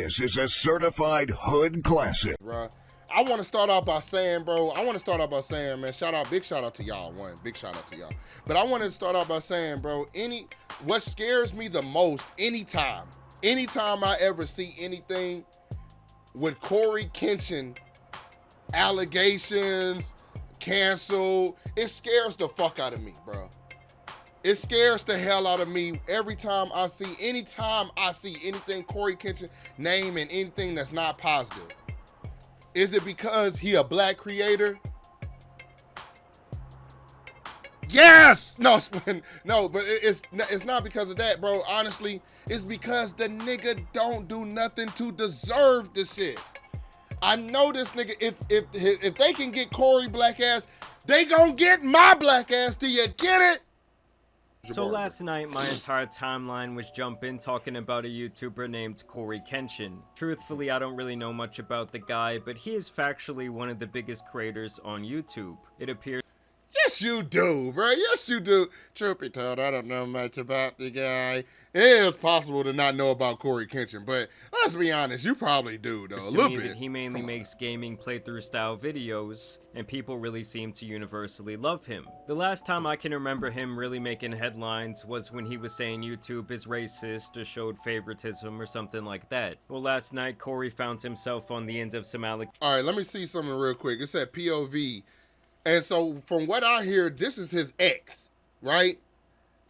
This is a certified hood classic. Bruh. I want to start off by saying, man, big shout out to y'all. Big shout out to y'all. But I want to start off by saying, bro, what scares me the most anytime I ever see anything with Cory Kenshin, allegations, cancel, it scares the fuck out of me, bro. It scares the hell out of me anytime I see anything Cory Kenshin name and anything that's not positive. Is it because he a black creator? Yes! No, but it's not because of that, bro. Honestly, it's because the nigga don't do nothing to deserve this shit. I know this nigga, if they can get Cory black ass, they gonna get my black ass. Do you get it? So last night, my entire timeline was jumping talking about a YouTuber named Cory Kenshin. Truthfully, I don't really know much about the guy, but he is factually one of the biggest creators on YouTube. It appears. Yes, you do, bro. Yes, you do. Truth be told, I don't know much about the guy. It is possible to not know about Cory Kenshin, but let's be honest, you probably do, though. A little bit. That he mainly makes gaming playthrough style videos, and people really seem to universally love him. The last time I can remember him really making headlines was when he was saying YouTube is racist or showed favoritism or something like that. Well, last night, Cory found himself on the end of some allegations. All right, let me see something real quick. It said POV. And so from what I hear, this is his ex, right?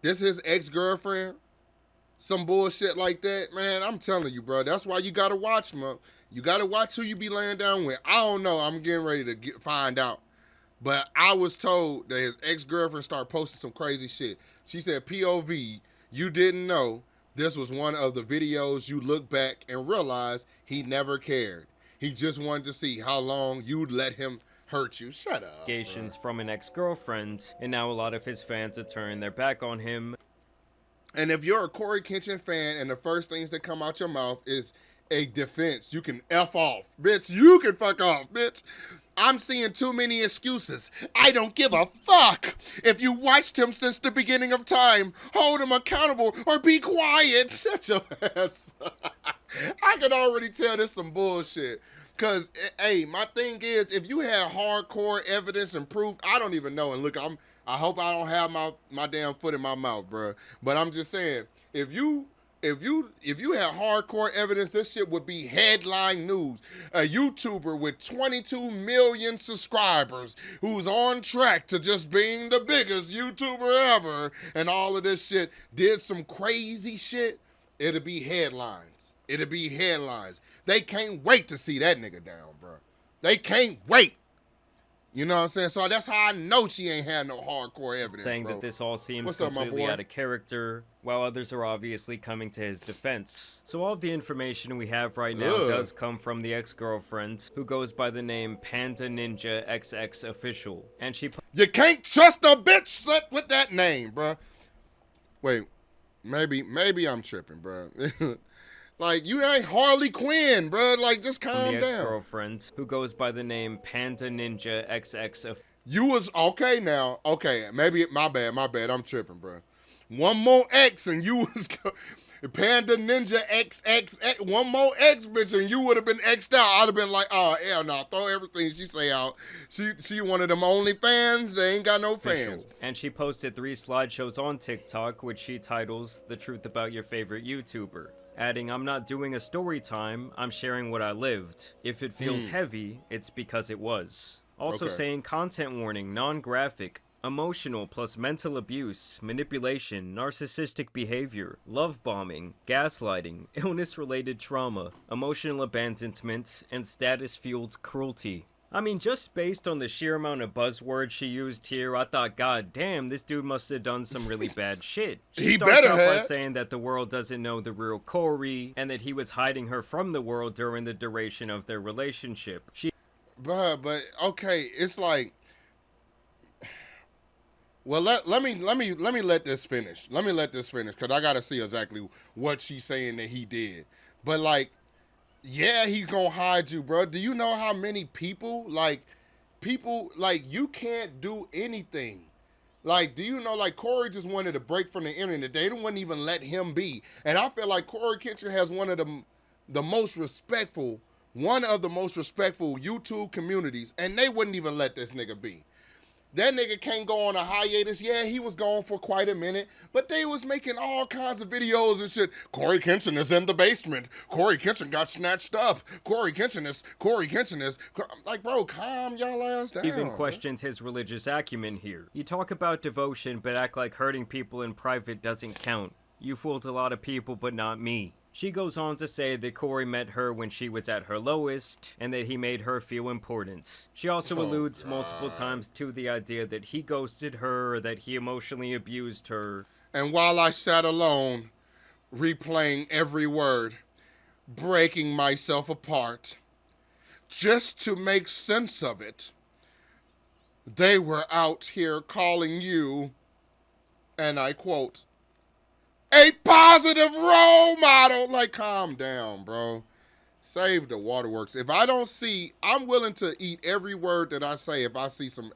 This is his ex-girlfriend. Some bullshit like that. Man, I'm telling you, bro. That's why you got to watch him. You got to watch who you be laying down with. I don't know. I'm getting ready to find out. But I was told that his ex-girlfriend started posting some crazy shit. She said, POV, you didn't know this was one of the videos you look back and realize he never cared. He just wanted to see how long you'd let him hurt you. Shut up. Allegations from an ex-girlfriend, and now a lot of his fans are turning their back on him. And if you're a Cory Kenshin fan and the first things that come out your mouth is a defense, you can F off. Bitch, you can fuck off, bitch. I'm seeing too many excuses. I don't give a fuck. If you watched him since the beginning of time, hold him accountable or be quiet. Shut your ass. I can already tell this some bullshit. Because, hey, my thing is, if you had hardcore evidence and proof, I don't even know. And look, I hope I don't have my damn foot in my mouth, bro. But I'm just saying, if you had hardcore evidence, this shit would be headline news. A YouTuber with 22 million subscribers who's on track to just being the biggest YouTuber ever and all of this shit did some crazy shit, it'd be headlines. It'd be headlines. They can't wait to see that nigga down, bro. They can't wait. You know what I'm saying? So that's how I know she ain't had no hardcore evidence, saying bro. That this all seems What's up, completely out of character, while others are obviously coming to his defense. So all of the information we have right now does come from the ex-girlfriend, who goes by the name Panda Ninja XX Official. And you can't trust a bitch set with that name, bro. Wait, maybe I'm tripping, bro. Like, you ain't Harley Quinn, bro. Like, just calm down. The ex-girlfriend, who goes by the name Panda Ninja XX. You was, okay now. Okay, maybe, my bad. I'm tripping, bro. One more X and you was, Panda Ninja XX, one more X, bitch, and you would have been X'd out. I'd have been like, oh, hell no, throw everything she say out. She one of them only fans. They ain't got no fans. And she posted 3 slideshows on TikTok, which she titles The Truth About Your Favorite YouTuber. Adding, I'm not doing a story time, I'm sharing what I lived. If it feels heavy, it's because it was. Also saying content warning, non-graphic, emotional plus mental abuse, manipulation, narcissistic behavior, love bombing, gaslighting, illness-related trauma, emotional abandonment, and status-fueled cruelty. I mean, just based on the sheer amount of buzzwords she used here, I thought, god damn, this dude must have done some really bad shit. She starts out by saying that the world doesn't know the real Cory, and that he was hiding her from the world during the duration of their relationship. But okay, it's like, well, let me let this finish. Let me let this finish, because I got to see exactly what she's saying that he did. But, like, yeah, he's gonna hide you, bro. Do you know how many people, you can't do anything. Like, do you know, like, Cory just wanted a break from the internet. They wouldn't even let him be. And I feel like Cory Kenshin has one of the the most respectful, one of the most respectful YouTube communities, and they wouldn't even let this nigga be. That nigga can't go on a hiatus. Yeah, he was gone for quite a minute, but they was making all kinds of videos and shit. Cory Kenshin is in the basement. Cory Kenshin got snatched up. Cory Kenshin is. Like, bro, calm y'all ass down. Even questioned his religious acumen here. You talk about devotion, but act like hurting people in private doesn't count. You fooled a lot of people, but not me. She goes on to say that Cory met her when she was at her lowest, and that he made her feel important. She also alludes multiple times to the idea that he ghosted her or that he emotionally abused her. And while I sat alone, replaying every word, breaking myself apart, just to make sense of it, they were out here calling you, and I quote, a positive role model. Like, calm down, bro. Save the waterworks. If I don't see, I'm willing to eat every word that I say if I see some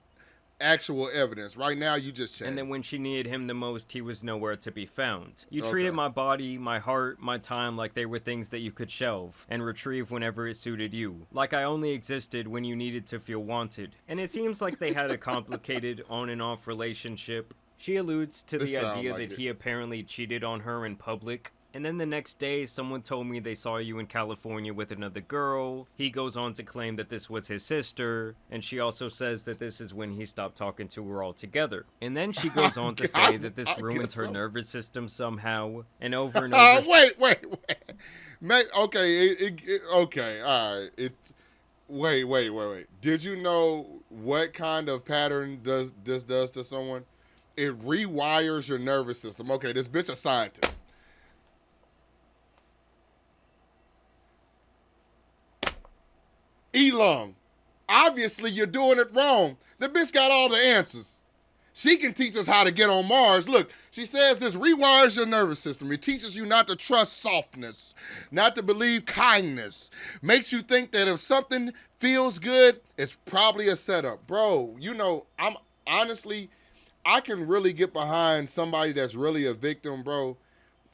actual evidence. Right now, you just chatting. And then when she needed him the most, he was nowhere to be found. You treated my body, my heart, my time like they were things that you could shelve and retrieve whenever it suited you. Like I only existed when you needed to feel wanted. And it seems like they had a complicated on and off relationship. She alludes to the idea that he apparently cheated on her in public. And then the next day, someone told me they saw you in California with another girl. He goes on to claim that this was his sister. And she also says that this is when he stopped talking to her altogether. And then she goes on to say that this ruins her nervous system somehow. And over and over. Wait. Okay, okay, all right. Wait. Did you know what kind of pattern this does to someone? It rewires your nervous system. Okay, this bitch a scientist. Elong, obviously you're doing it wrong. The bitch got all the answers. She can teach us how to get on Mars. Look, she says this rewires your nervous system. It teaches you not to trust softness, not to believe kindness. Makes you think that if something feels good, it's probably a setup. Bro, you know, I can really get behind somebody that's really a victim, bro.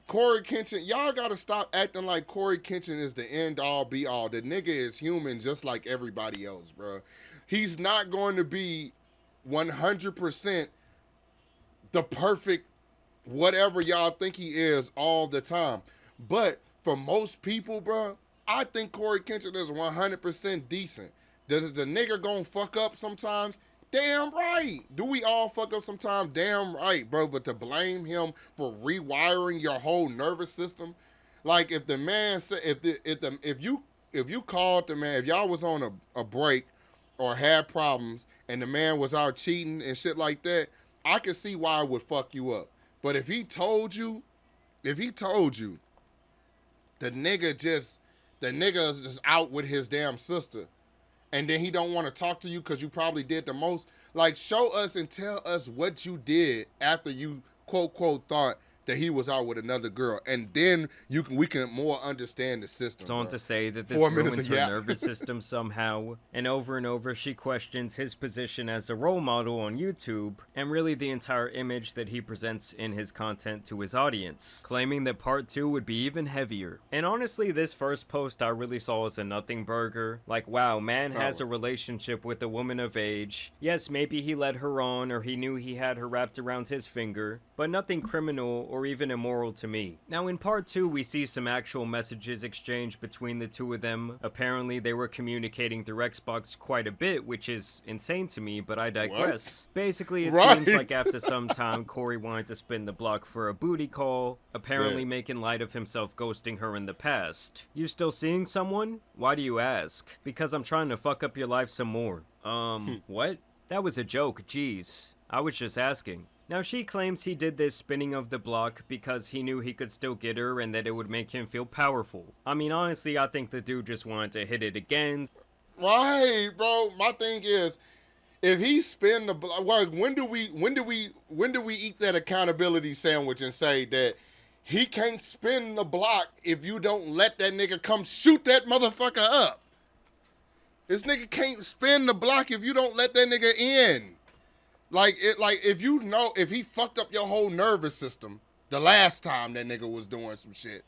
Cory Kenshin, y'all gotta stop acting like Cory Kenshin is the end all be all. The nigga is human just like everybody else, bro. He's not going to be 100% the perfect whatever y'all think he is all the time. But for most people, bro, I think Cory Kenshin is 100% decent. Does the nigga gonna fuck up sometimes? Damn right. Do we all fuck up sometimes? Damn right, bro. But to blame him for rewiring your whole nervous system, like if the man said, if you called the man, if y'all was on a break or had problems and the man was out cheating and shit like that, I could see why it would fuck you up. But if he told you, the nigga is just out with his damn sister, and then he don't want to talk to you because you probably did the most. Like, show us and tell us what you did after you, quote, thought that he was out with another girl. And then we can more understand the system. It's on to say that this ruins her nervous system somehow. And over she questions his position as a role model on YouTube, and really the entire image that he presents in his content to his audience, claiming that part 2 would be even heavier. And honestly, this first post I really saw as a nothing burger. Like, wow, man has a relationship with a woman of age. Yes, maybe he led her on, or he knew he had her wrapped around his finger, but nothing criminal or even immoral to me. Now in part 2, we see some actual messages exchanged between the two of them. Apparently they were communicating through Xbox quite a bit, which is insane to me, but I digress. What? Basically, it seems like after some time, Cory wanted to spin the block for a booty call, apparently making light of himself ghosting her in the past. You still seeing someone? Why do you ask? Because I'm trying to fuck up your life some more. What? That was a joke, jeez. I was just asking. Now she claims he did this spinning of the block because he knew he could still get her and that it would make him feel powerful. I mean, honestly, I think the dude just wanted to hit it again. Right, bro. My thing is, if he spin the block, well, when do we eat that accountability sandwich and say that he can't spin the block if you don't let that nigga come shoot that motherfucker up? This nigga can't spin the block if you don't let that nigga in. Like if he fucked up your whole nervous system the last time that nigga was doing some shit,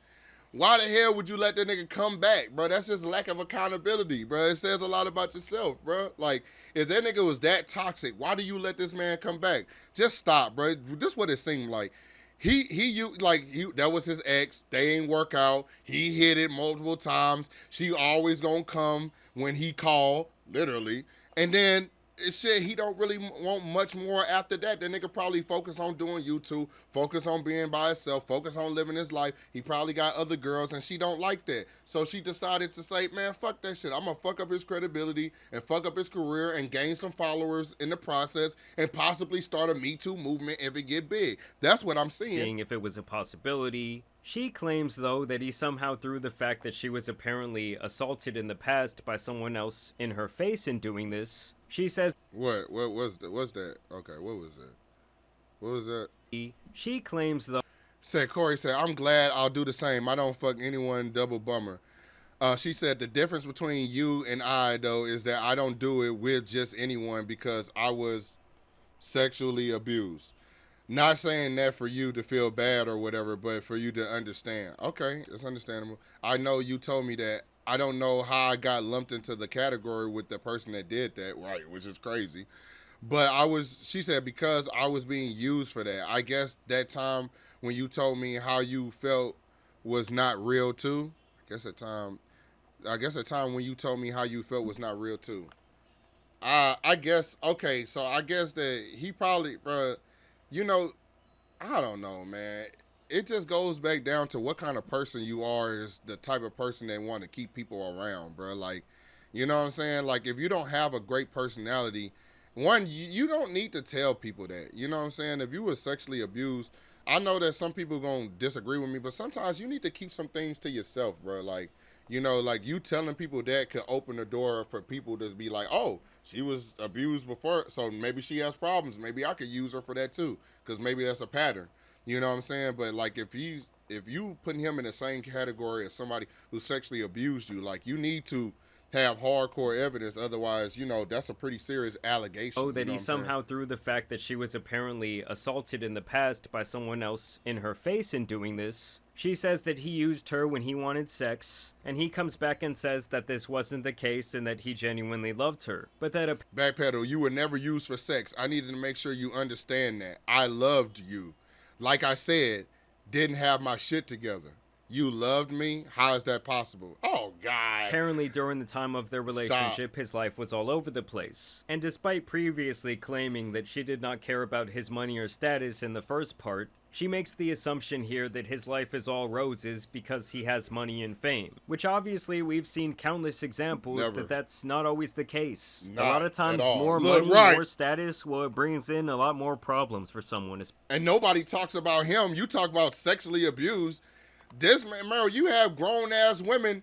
Why the hell would you let that nigga come back, bro? That's just lack of accountability, bro. It says a lot about yourself, bro. Like, if that nigga was that toxic, why do you let this man come back? Just stop, bro. This is what it seemed like. That was his ex. They ain't work out. He hit it multiple times. She always gonna come when he call, literally. And then shit, he don't really want much more after that. The nigga probably focus on doing YouTube, focus on being by himself, focus on living his life. He probably got other girls and she don't like that. So she decided to say, man, fuck that shit. I'm gonna fuck up his credibility and fuck up his career and gain some followers in the process and possibly start a Me Too movement if it get big. That's what I'm seeing. Seeing if it was a possibility. She claims, though, that he somehow threw the fact that she was apparently assaulted in the past by someone else in her face in doing this. She says... What was that? What's that? Okay, what was that? What was that? She claims, though... Cory said, I'm glad I'll do the same. I don't fuck anyone, double bummer. She said, the difference between you and I, though, is that I don't do it with just anyone because I was sexually abused. Not saying that for you to feel bad or whatever, but for you to understand. Okay, it's understandable. I know you told me that. I don't know how I got lumped into the category with the person that did that, right, which is crazy. But she said, because I was being used for that. I guess that time when you told me how you felt was not real too. I guess the time when you told me how you felt was not real too. I guess, okay, so I guess that he probably, bruh, you know, I don't know, man. It just goes back down to what kind of person you are is the type of person they want to keep people around, bro. Like, you know what I'm saying? Like, if you don't have a great personality, one, you don't need to tell people that. You know what I'm saying? If you were sexually abused, I know that some people going to disagree with me, but sometimes you need to keep some things to yourself, bro. Like, you know, like you telling people that could open the door for people to be like, oh, she was abused before, so maybe she has problems. Maybe I could use her for that too, because maybe that's a pattern. You know what I'm saying? But like if you putting him in the same category as somebody who sexually abused you, like you need to have hardcore evidence. Otherwise, you know, that's a pretty serious allegation. Oh, that you know he somehow threw the fact that she was apparently assaulted in the past by someone else in her face in doing this. She says that he used her when he wanted sex, and he comes back and says that this wasn't the case and that he genuinely loved her. But that backpedal, you were never used for sex. I needed to make sure you understand that. I loved you. Like I said, didn't have my shit together. You loved me? How is that possible? Oh, God. Apparently, during the time of their relationship, his life was all over the place. And despite previously claiming that she did not care about his money or status in the first part, she makes the assumption here that his life is all roses because he has money and fame. Which obviously we've seen countless examples that that's not always the case. Not a lot of times more Look, money, more status, well, it brings in a lot more problems for someone. And nobody talks about him. You talk about sexually abused. This man, Meryl, you have grown-ass women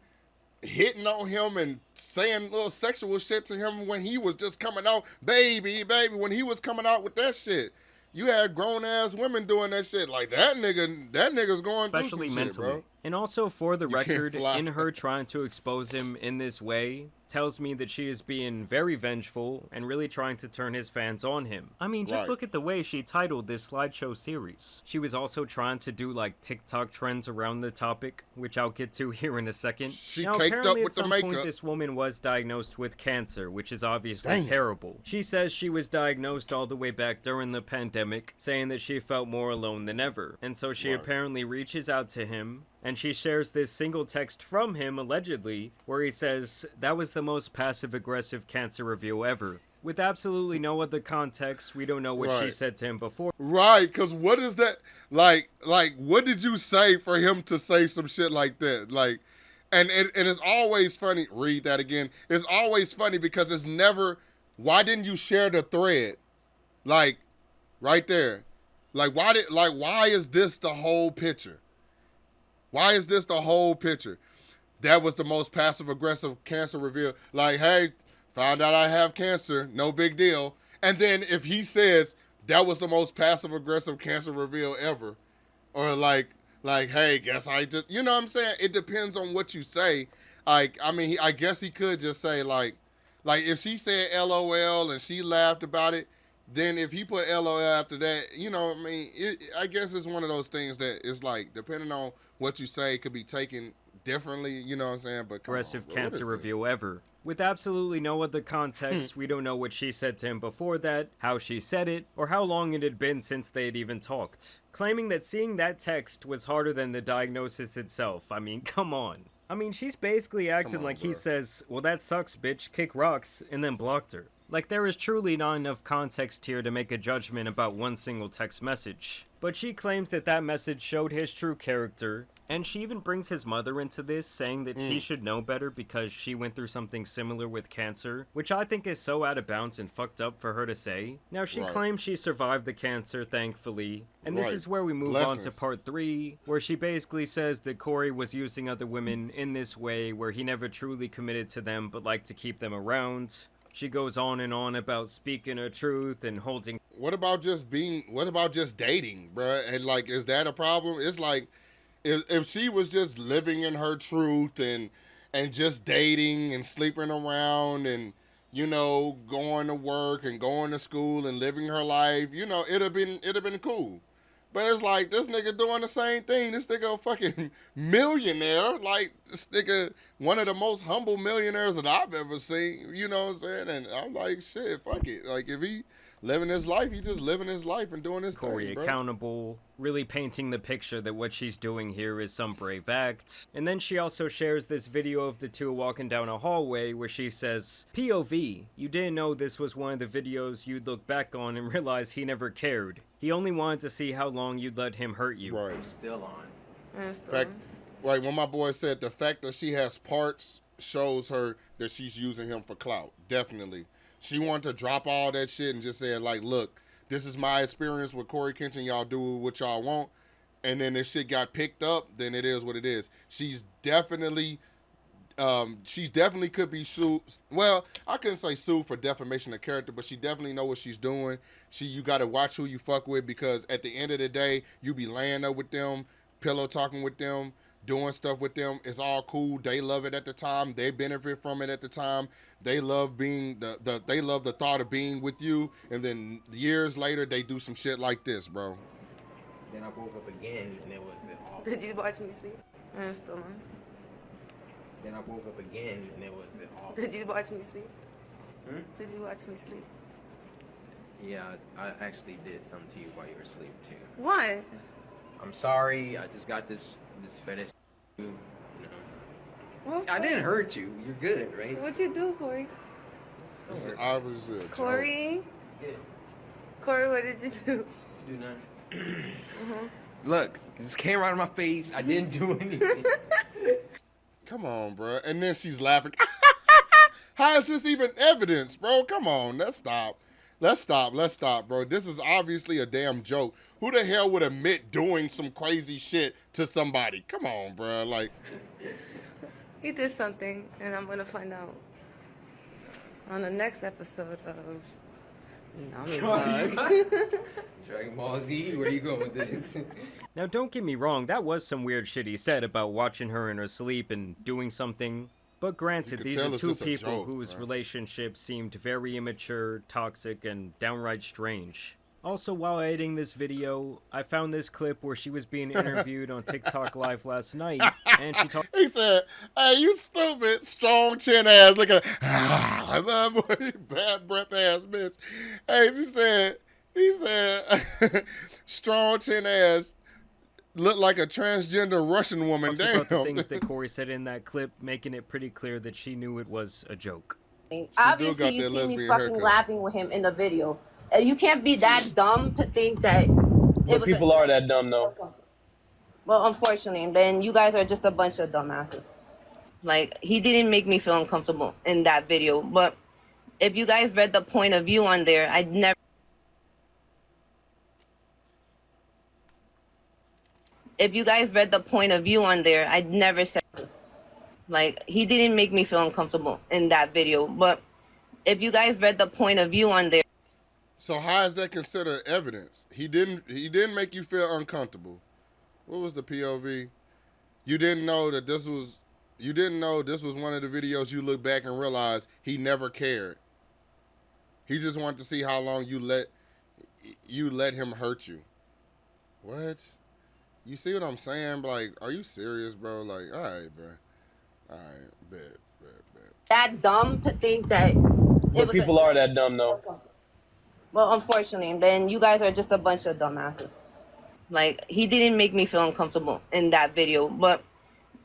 hitting on him and saying little sexual shit to him when he was just coming out. Baby, when he was coming out with that shit. You had grown-ass women doing that shit. Like, that nigga's going through some mentally. shit, bro. And also, for the record, in her trying to expose him in this way, tells me that she is being very vengeful and really trying to turn his fans on him. I mean, just look at the way she titled this slideshow series. She was also trying to do, like, TikTok trends around the topic, which I'll get to here in a second. She caked up with the makeup. Point, this woman was diagnosed with cancer, which is obviously terrible. She says she was diagnosed all the way back during the pandemic, saying that she felt more alone than ever. And so she apparently reaches out to him, and she shares this single text from him, allegedly, where he says, that was the most passive-aggressive cancer reveal ever. With absolutely no other context, we don't know what she said to him before. Right, because what is that? Like, what did you say for him to say some shit like that? Like, and it's always funny. Read that again. It's always funny because it's never, why didn't you share the thread? Like, right there. Like, why is this the whole picture? Why is this the whole picture? That was the most passive-aggressive cancer reveal. Like, hey, found out I have cancer, no big deal. And then if he says that was the most passive-aggressive cancer reveal ever, or like, hey, guess I just, you know what I'm saying? It depends on what you say. Like, I mean, I guess he could just say like if she said LOL and she laughed about it, then if he put LOL after that, you know, I mean, I guess it's one of those things that it's like, depending on what you say, it could be taken differently, you know what I'm saying? But come on, Aggressive bro, what cancer is this? reveal ever. With absolutely no other context, we don't know what she said to him before that, how she said it, or how long it had been since they had even talked. Claiming that seeing that text was harder than the diagnosis itself. I mean, come on. I mean, she's basically acting on, like he bro. says, well, that sucks, bitch, kick rocks, and then blocked her. Like, there is truly not enough context here to make a judgment about one single text message. But she claims that that message showed his true character, and she even brings his mother into this, saying that he should know better because she went through something similar with cancer, which I think is so out of bounds and fucked up for her to say. Now, she claims she survived the cancer, thankfully, and this is where we move on to part 3, where she basically says that Cory was using other women in this way, where he never truly committed to them but liked to keep them around. She goes on and on about speaking her truth and holding. What about just dating, bruh? And like, is that a problem? It's like, if she was just living in her truth and just dating and sleeping around and, you know, going to work and going to school and living her life, you know, it'd have been cool. But it's like, this nigga doing the same thing. This nigga a fucking millionaire. Like, this nigga, one of the most humble millionaires that I've ever seen. You know what I'm saying? And I'm like, shit, fuck it. Like, if he living his life, he just living his life and doing his Cory thing, bro. Accountable, really painting the picture that what she's doing here is some brave act. And then she also shares this video of the two walking down a hallway where she says, POV, you didn't know this was one of the videos you'd look back on and realize he never cared. He only wanted to see how long you'd let him hurt you. Right. I'm still on. Fact, like when my boy said, the fact that she has parts shows her that she's using him for clout. Definitely. She wanted to drop all that shit and just said, like, look, this is my experience with Cory Kenshin. Y'all do what y'all want. And then this shit got picked up, then it is what it is. She definitely could be sued. Well, I couldn't say sued for defamation of character, but she definitely know what she's doing. You got to watch who you fuck with, because at the end of the day, you be laying up with them, pillow talking with them, doing stuff with them. It's all cool. They love it at the time. They benefit from it at the time. They love being they love the thought of being with you. And then years later, they do some shit like this, bro. Then I woke up again and it was awful. Did you watch me sleep? I'm still on. Then I woke up again and it was awful. Did you watch me sleep? Hmm? Did you watch me sleep? Yeah, I actually did something to you while you were asleep too. What? I'm sorry. I just got this fetish. You know. What? I didn't hurt you. You're good, right? What'd you do, Cory? This is obviously a joke. Cory? Yeah. Cory, what did you do? Do nothing. Look, this came right in my face. I didn't do anything. Come on, bro. And then she's laughing. How is this even evidence, bro? Come on, let's stop. Let's stop, bro. This is obviously a damn joke. Who the hell would admit doing some crazy shit to somebody? Come on, bro. Like, He did something, and I'm gonna find out on the next episode of Dragon Ball Z, where you going with this? Now, don't get me wrong, that was some weird shit he said about watching her in her sleep and doing something. But granted, You could these tell are it's two just a people joke, whose right? relationship seemed very immature, toxic, and downright strange. Also, while editing this video, I found this clip where she was being interviewed on TikTok Live last night, and she talked. he said, hey, you stupid, strong chin ass, look at bad breath ass bitch. Hey, he said, strong chin ass, look like a transgender Russian woman. Talks Damn. about the things that Cory said in that clip, making it pretty clear that she knew it was a joke. Obviously, got you that see me lesbian fucking haircut. laughing with him in the video. You can't be that dumb to think that. But people are that dumb, though. Well, unfortunately, then you guys are just a bunch of dumbasses. Like, he didn't make me feel uncomfortable in that video. But if you guys read the point of view on there, I'd never. If you guys read the point of view on there, I'd never said this. Like, he didn't make me feel uncomfortable in that video. But if you guys read the point of view on there. So how is that considered evidence? He didn't make you feel uncomfortable. What was the POV? You didn't know this was one of the videos you look back and realize he never cared. He just wanted to see how long you let you let him hurt you. What? You see what I'm saying? Like, are you serious, bro? Like, all right, bro. All right, bet. That dumb to think that it But was people are that dumb though. well, unfortunately, then you guys are just a bunch of dumbasses. Like, he didn't make me feel uncomfortable in that video. But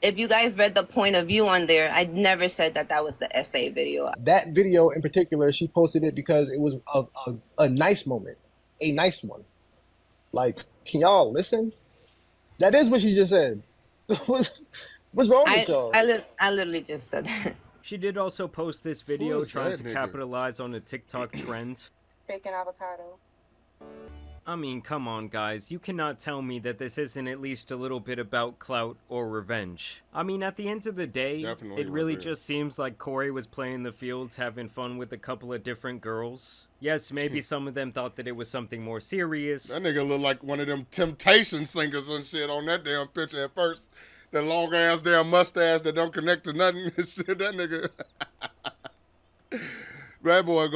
if you guys read the point of view on there, I never said that that was the essay video. That video in particular, she posted it because it was a nice moment, a nice one. Like, can y'all listen? That is what she just said. What's wrong with y'all? I literally just said that. She did also post this video Who's trying that to nigga? capitalize on a TikTok trend. Bacon avocado. I mean, come on, guys. You cannot tell me that this isn't at least a little bit about clout or revenge. I mean, at the end of the day, Definitely it really revenge. just seems like Cory was playing the fields, having fun with a couple of different girls. Yes, maybe some of them thought that it was something more serious. That nigga look like one of them Temptation singers and shit on that damn picture at first. That long ass damn mustache that don't connect to nothing and shit. That nigga. That boy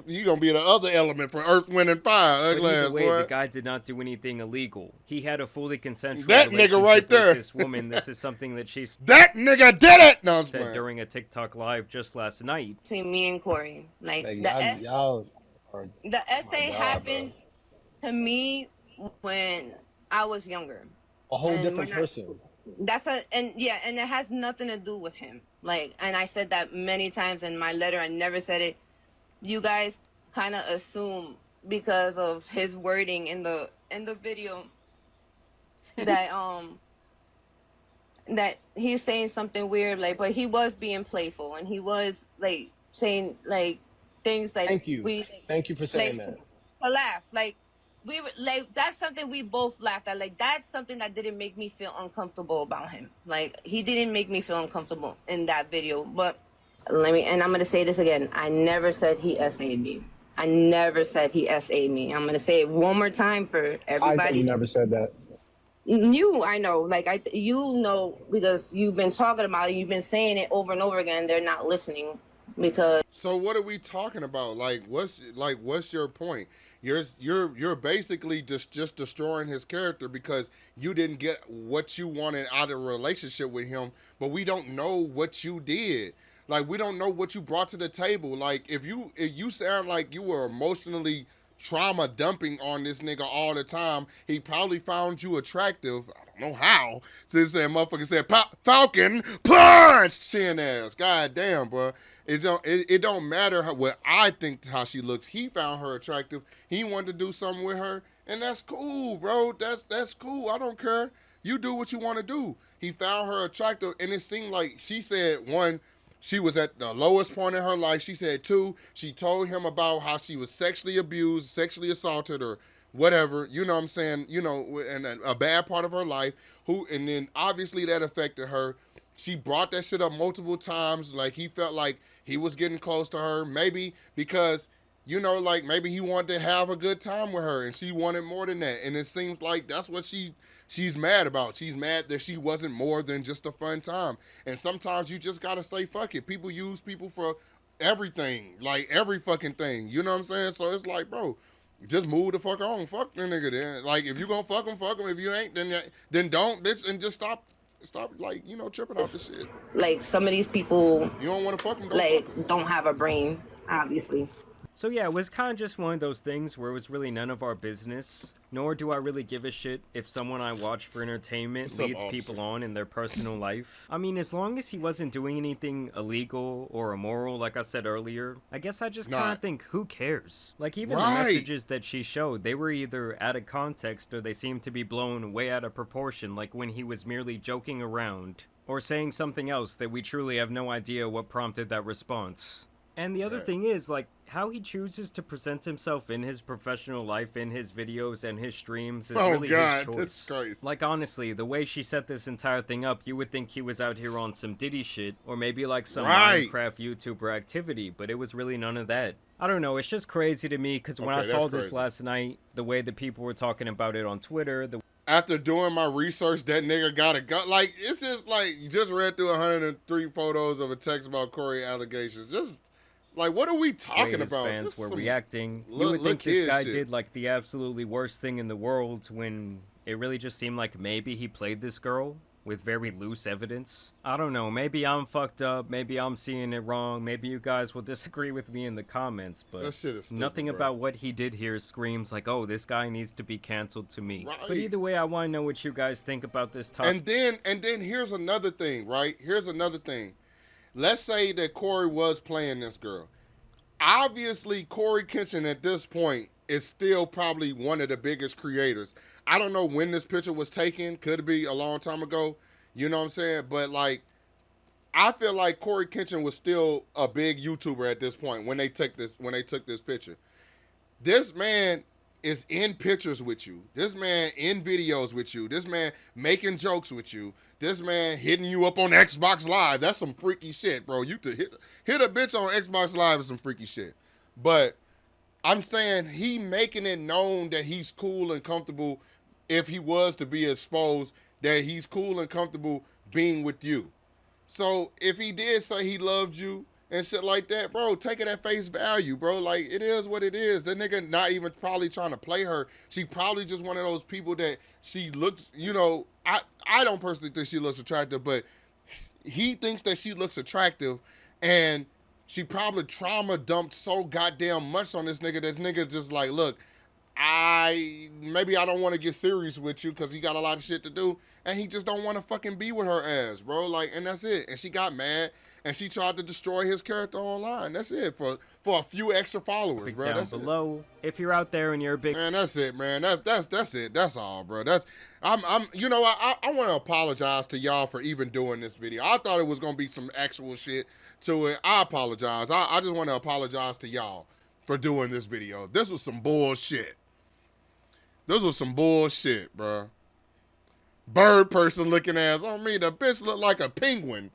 he gonna be the other element for Earth, Wind, and Fire. But Ugly either ass way, boy. the guy did not do anything illegal. He had a fully consensual That nigga relationship right there. with this woman. This is something that she That nigga did it. No, I'm said playing. during a TikTok live just last night. Between me and Cory. Like, Like, the y'all are, essay God, happened to me when I was younger. a whole And different we're not- person. And it has nothing to do with him. Like, and I said that many times in my letter. I never said it. You guys kind of assume because of his wording in the video that that he's saying something weird, like, but he was being playful and he was like saying like things like Thank you. Thank you for saying like, that. a laugh. Like, we were like, that's something we both laughed at. Like, that's something that didn't make me feel uncomfortable about him. Like, he didn't make me feel uncomfortable in that video. But and I'm gonna say this again. I never said he SA'd me. I never said he SA'd me. I'm gonna say it one more time for I everybody. you never said that. I know, like, you know, because you've been talking about it, you've been saying it over and over again. They're not listening because. So what are we talking about? What's your point? You're basically just destroying his character because you didn't get what you wanted out of a relationship with him, but we don't know what you did. Like, we don't know what you brought to the table. Like, if you sound like you were emotionally trauma dumping on this nigga all the time, he probably found you attractive. I don't know how. So said motherfucker said Falcon punch chin ass. God damn, bro. It don't matter what I think how she looks. He found her attractive. He wanted to do something with her, and that's cool, bro. That's cool. I don't care. You do what you want to do. He found her attractive, and it seemed like she said, one, she was at the lowest point in her life. She said, two, she told him about how she was sexually abused, sexually assaulted, or whatever, you know what I'm saying, you know, and a bad part of her life, and then obviously that affected her. She brought that shit up multiple times, like he felt like he was getting close to her, maybe because, you know, like maybe he wanted to have a good time with her and she wanted more than that. And it seems like that's what she's mad about. She's mad that she wasn't more than just a fun time. And sometimes you just gotta say fuck it. People use people for everything, like every fucking thing. You know what I'm saying? So it's like, bro, just move the fuck on. Fuck the nigga then. Like, if you gonna fuck him, fuck him. If you ain't, then don't, bitch, and just stop, like, you know, tripping off the shit. Like, some of these people, You don't want to fuck him, don't like, fuck him. don't have a brain, obviously. So yeah, it was kind of just one of those things where it was really none of our business. Nor do I really give a shit if someone I watch for entertainment What's up, leads officer? people on in their personal life. I mean, as long as he wasn't doing anything illegal or immoral, like I said earlier, I guess I just kind Nah. of think, who cares? Like, even Right. the messages that she showed, they were either out of context or they seemed to be blown way out of proportion, like when he was merely joking around or saying something else that we truly have no idea what prompted that response. And the other Right. thing is, like, how he chooses to present himself in his professional life, in his videos and his streams is Oh, really God, his that's choice. crazy. Like, honestly, the way she set this entire thing up, you would think he was out here on some Diddy shit, or maybe like some Right. Minecraft YouTuber activity, but it was really none of that. I don't know, it's just crazy to me, because when Okay, I saw that's this crazy. last night, the way that people were talking about it on Twitter, After doing my research, that nigga got a gun. Like, it's just like, you just read through 103 photos of a text about Cory allegations. Just Like, what are we way talking his about? fans This is were some reacting. You little would think this kid guy shit. did like the absolutely worst thing in the world when it really just seemed like maybe he played this girl with very loose evidence. I don't know, maybe I'm fucked up, maybe I'm seeing it wrong, maybe you guys will disagree with me in the comments, but That shit is stupid, nothing bro. about what he did here screams like, oh, this guy needs to be canceled to me. But Right. either way, I want to know what you guys think about this topic. And then here's another thing, right? Here's another thing. Let's say that Cory was playing this girl. Obviously, Cory Kenshin at this point is still probably one of the biggest creators. I don't know when this picture was taken. Could be a long time ago. You know what I'm saying? But like, I feel like Cory Kenshin was still a big YouTuber at this point when they took this picture. This man is in pictures with you. This man in videos with you. This man making jokes with you. This man hitting you up on Xbox Live. That's some freaky shit, bro. You to hit a bitch on Xbox Live is some freaky shit. But I'm saying he making it known that he's cool and comfortable if he was to be exposed, that he's cool and comfortable being with you. So if he did say he loved you and shit like that, bro, take it at face value, bro. Like, it is what it is. That nigga not even probably trying to play her. She probably just one of those people that she looks, you know, I don't personally think she looks attractive, but he thinks that she looks attractive, and she probably trauma dumped so goddamn much on this nigga just like, look, maybe I don't want to get serious with you because he got a lot of shit to do, and he just don't want to fucking be with her ass, bro. Like, and that's it. And she got mad, and she tried to destroy his character online. That's it, for a few extra followers, bro. Down That's below, if you're out there and you're a big Man, that's it, man. That's it. That's all, bro. I'm you know, I want to apologize to y'all for even doing this video. I thought it was gonna be some actual shit to it. I apologize. I just want to apologize to y'all for doing this video. This was some bullshit. This was some bullshit, bro. Bird person looking ass on me. The bitch looked like a penguin.